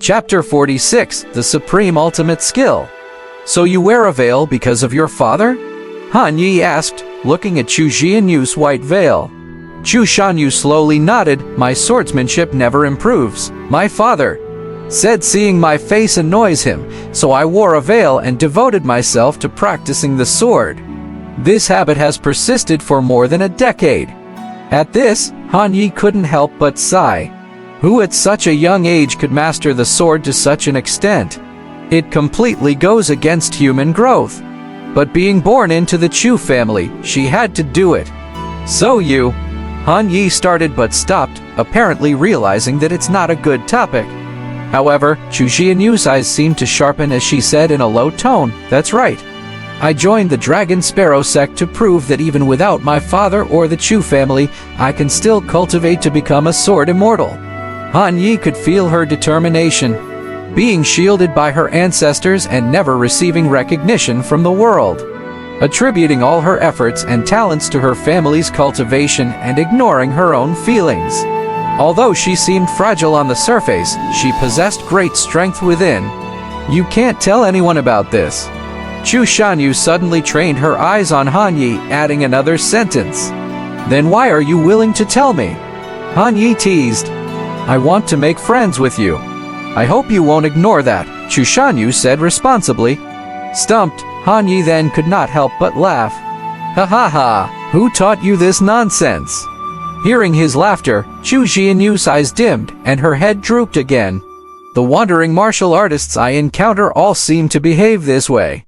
Chapter 46, The Supreme Ultimate Skill. So you wear a veil because of your father? Han Yi asked, looking at Chu Jianyu's white veil. Chu Shanyu slowly nodded. My swordsmanship never improves, my father said, seeing my face annoys him, so I wore a veil and devoted myself to practicing the sword. This habit has persisted for more than a decade. At this, Han Yi couldn't help but sigh. Who at such a young age could master the sword to such an extent? It completely goes against human growth. But being born into the Chu family, she had to do it. So you... Han Yi started but stopped, apparently realizing that it's not a good topic. However, Chu Jianyu's eyes seemed to sharpen as she said in a low tone, "That's right. I joined the Dragon Sparrow sect to prove that even without my father or the Chu family, I can still cultivate to become a sword immortal." Han Yi could feel her determination. Being shielded by her ancestors and never receiving recognition from the world. Attributing all her efforts and talents to her family's cultivation and ignoring her own feelings. Although she seemed fragile on the surface, she possessed great strength within. You can't tell anyone about this. Chu Shanyu suddenly trained her eyes on Han Yi, adding another sentence. Then why are you willing to tell me? Han Yi teased. I want to make friends with you. I hope you won't ignore that, Chu Shanyu said responsibly. Stumped, Han Yi then could not help but laugh. Ha ha ha, who taught you this nonsense? Hearing his laughter, Chu Jianyu's eyes dimmed and her head drooped again. The wandering martial artists I encounter all seem to behave this way.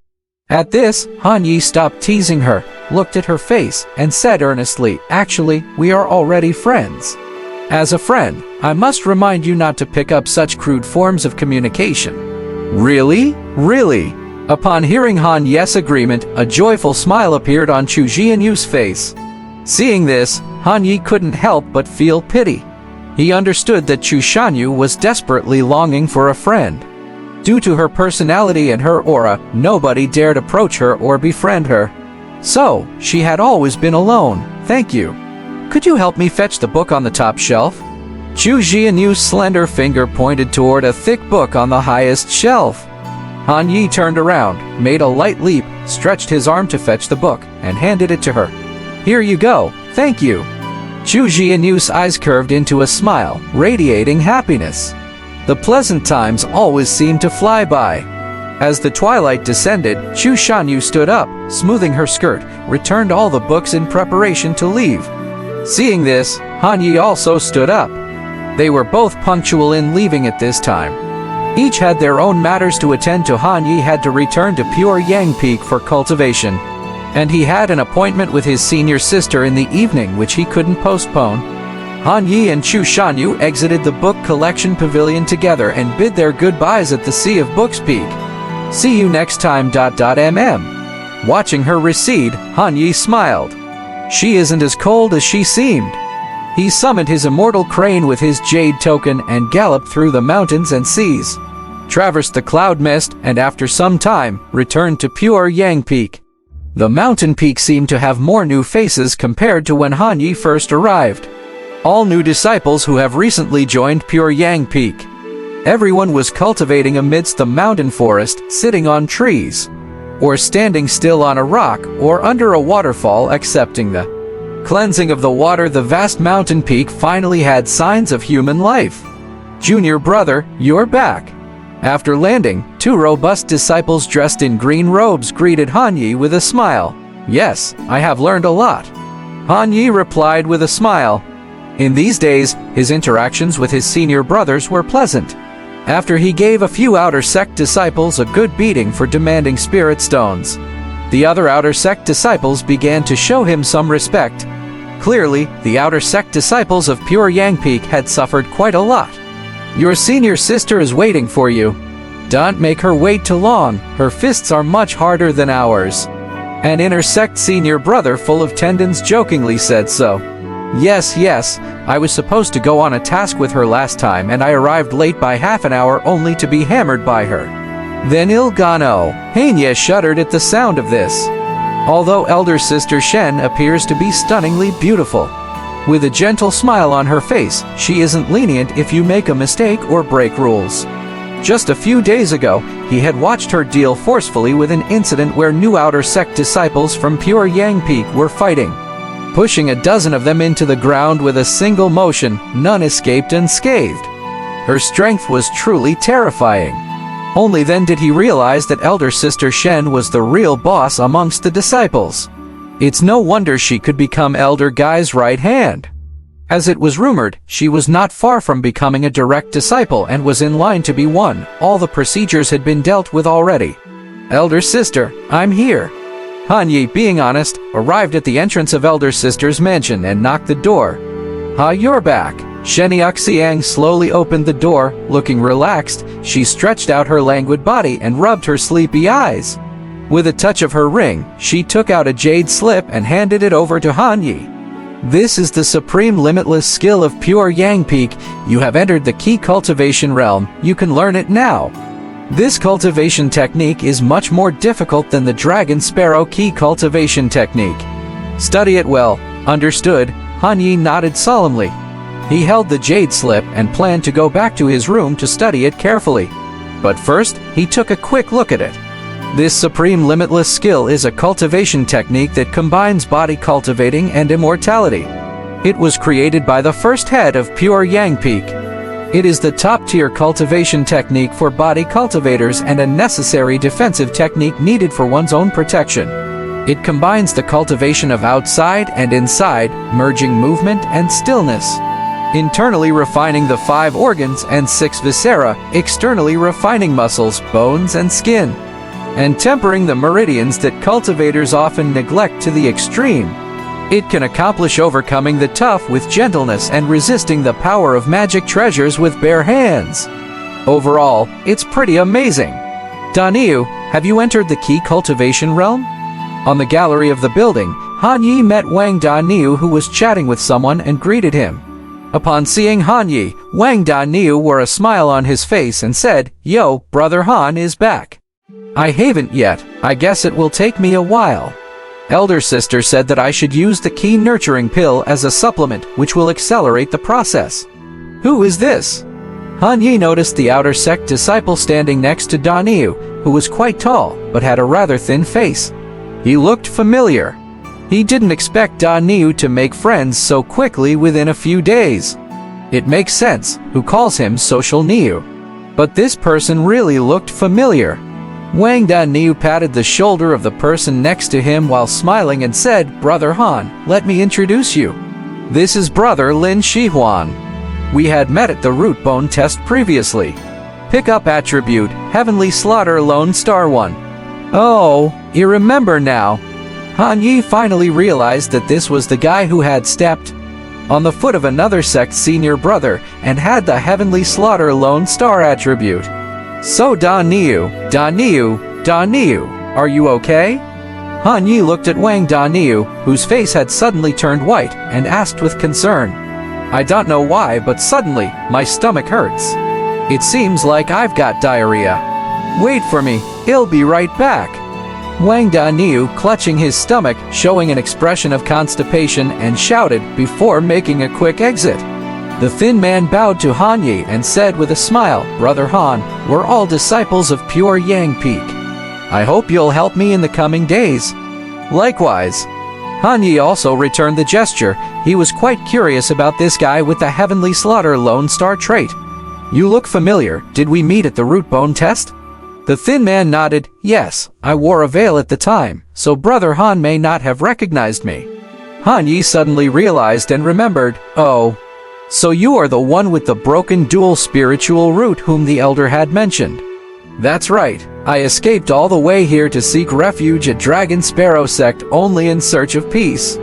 At this, Han Yi stopped teasing her, looked at her face, and said earnestly, actually, we are already friends. As a friend, I must remind you not to pick up such crude forms of communication. Really? Really? Upon hearing Han Yi's agreement, a joyful smile appeared on Chu Jianyu's face. Seeing this, Han Yi couldn't help but feel pity. He understood that Chu Shanyu was desperately longing for a friend. Due to her personality and her aura, nobody dared approach her or befriend her. So, she had always been alone. Thank you. Could you help me fetch the book on the top shelf? Chu Jianyu's slender finger pointed toward a thick book on the highest shelf. Han Yi turned around, made a light leap, stretched his arm to fetch the book, and handed it to her. Here you go, thank you. Chu Jianyu's eyes curved into a smile, radiating happiness. The pleasant times always seemed to fly by. As the twilight descended, Chu Shanyu stood up, smoothing her skirt, returned all the books in preparation to leave. Seeing this, Han Yi also stood up. They were both punctual in leaving at this time. Each had their own matters to attend to. Han Yi had to return to Pure Yang Peak for cultivation. And he had an appointment with his senior sister in the evening which he couldn't postpone. Han Yi and Chu Shanyu exited the book collection pavilion together and bid their goodbyes at the Sea of Books Peak. See you next time. Watching her recede, Han Yi smiled. She isn't as cold as she seemed. He summoned his immortal crane with his jade token and galloped through the mountains and seas, traversed the cloud mist, and after some time, returned to Pure Yang Peak. The mountain peak seemed to have more new faces compared to when Han Yi first arrived. All new disciples who have recently joined Pure Yang Peak. Everyone was cultivating amidst the mountain forest, sitting on trees, or standing still on a rock, or under a waterfall accepting the cleansing of the water. The vast mountain peak finally had signs of human life. Junior brother, you're back. After landing, two robust disciples dressed in green robes greeted Han Yi with a smile. Yes, I have learned a lot. Han Yi replied with a smile. In these days, his interactions with his senior brothers were pleasant. After he gave a few outer sect disciples a good beating for demanding spirit stones, the other outer sect disciples began to show him some respect. Clearly, the outer sect disciples of Pure Yang Peak had suffered quite a lot. Your senior sister is waiting for you. Don't make her wait too long, her fists are much harder than ours. An inner sect senior brother full of tendons jokingly said so. Yes, I was supposed to go on a task with her last time and I arrived late by half an hour only to be hammered by her. Then Ilgano. Hanya shuddered at the sound of this. Although elder sister Shen appears to be stunningly beautiful. With a gentle smile on her face, she isn't lenient if you make a mistake or break rules. Just a few days ago, he had watched her deal forcefully with an incident where new outer sect disciples from pure Yang Peak were fighting. Pushing a dozen of them into the ground with a single motion, none escaped unscathed. Her strength was truly terrifying. Only then did he realize that elder sister Shen was the real boss amongst the disciples. It's no wonder she could become Elder Gai's right hand. As it was rumored, she was not far from becoming a direct disciple and was in line to be one. All the procedures had been dealt with already. Elder sister, I'm here. Han Yi, being honest, arrived at the entrance of Elder Sister's mansion and knocked the door. You're back. Sheniaxiang slowly opened the door. Looking relaxed, she stretched out her languid body and rubbed her sleepy eyes. With a touch of her ring, she took out a jade slip and handed it over to Han Yi. This is the supreme limitless skill of pure Yang Peak. You have entered the key cultivation realm. You can learn it now. This cultivation technique is much more difficult than the Dragon Sparrow key cultivation technique. Study it well. Understood? Han Yi nodded solemnly. He held the jade slip and planned to go back to his room to study it carefully. But first, he took a quick look at it. This supreme limitless skill is a cultivation technique that combines body cultivating and immortality. It was created by the first head of pure Yang Peak. It is the top-tier cultivation technique for body cultivators and a necessary defensive technique needed for one's own protection. It combines the cultivation of outside and inside, merging movement and stillness. Internally refining the 5 organs and 6 viscera, externally refining muscles, bones and skin, and tempering the meridians that cultivators often neglect to the extreme. It can accomplish overcoming the tough with gentleness and resisting the power of magic treasures with bare hands. Overall, it's pretty amazing. Daniu, have you entered the key cultivation realm? On the gallery of the building, Han Yi met Wang Daniu, who was chatting with someone, and greeted him. Upon seeing Han Yi, Wang Daniu wore a smile on his face and said, "Yo, brother Han is back." "I haven't yet. I guess it will take me a while." Elder sister said that I should use the key nurturing pill as a supplement, which will accelerate the process. Who is this? Han Yi noticed the outer sect disciple standing next to Daniu, who was quite tall, but had a rather thin face. He looked familiar. He didn't expect Daniu to make friends so quickly within a few days. It makes sense, who calls him Social Niu. But this person really looked familiar. Wang Daniu patted the shoulder of the person next to him while smiling and said, "Brother Han, let me introduce you. This is Brother Lin Shihuan. We had met at the root bone test previously. Pick up attribute, Heavenly Slaughter Lone Star 1. Oh, you remember now." Han Yi finally realized that this was the guy who had stepped on the foot of another sect's senior brother and had the Heavenly Slaughter Lone Star attribute. "So Daniu, are you okay?" Han Yi looked at Wang Daniu, whose face had suddenly turned white, and asked with concern. "I don't know why, but suddenly, my stomach hurts. It seems like I've got diarrhea. Wait for me, I'll be right back." Wang Daniu, clutching his stomach, showing an expression of constipation, and shouted before making a quick exit. The thin man bowed to Han Yi and said with a smile, "Brother Han, we're all disciples of pure Yang Peak. I hope you'll help me in the coming days." Likewise. Han Yi also returned the gesture. He was quite curious about this guy with the Heavenly Slaughter Lone Star trait. "You look familiar. Did we meet at the root bone test?" The thin man nodded. "Yes, I wore a veil at the time, so Brother Han may not have recognized me." Han Yi suddenly realized and remembered, "Oh, so you are the one with the broken dual spiritual root whom the elder had mentioned." "That's right. I escaped all the way here to seek refuge at Dragon Sparrow sect only in search of peace.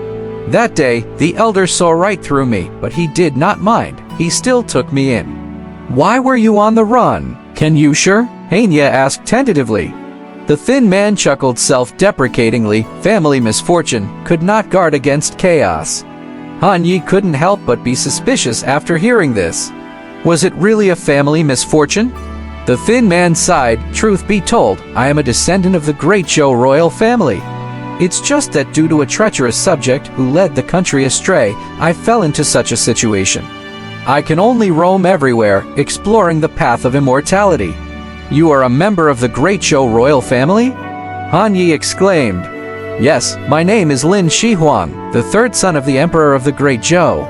That day, the elder saw right through me, but he did not mind. He still took me in." "Why were you on the run? Can you sure?" Hania asked tentatively. The thin man chuckled self-deprecatingly. Family misfortune could not guard against chaos. Han Yi couldn't help but be suspicious after hearing this. Was it really a family misfortune? The thin man sighed. "Truth be told, I am a descendant of the great Zhou royal family. It's just that due to a treacherous subject who led the country astray, I fell into such a situation. I can only roam everywhere, exploring the path of immortality. You are a member of the Great Zhou royal family? Han Yi exclaimed. Yes, my name is Lin Shihuang, the third son of the Emperor of the Great Zhou.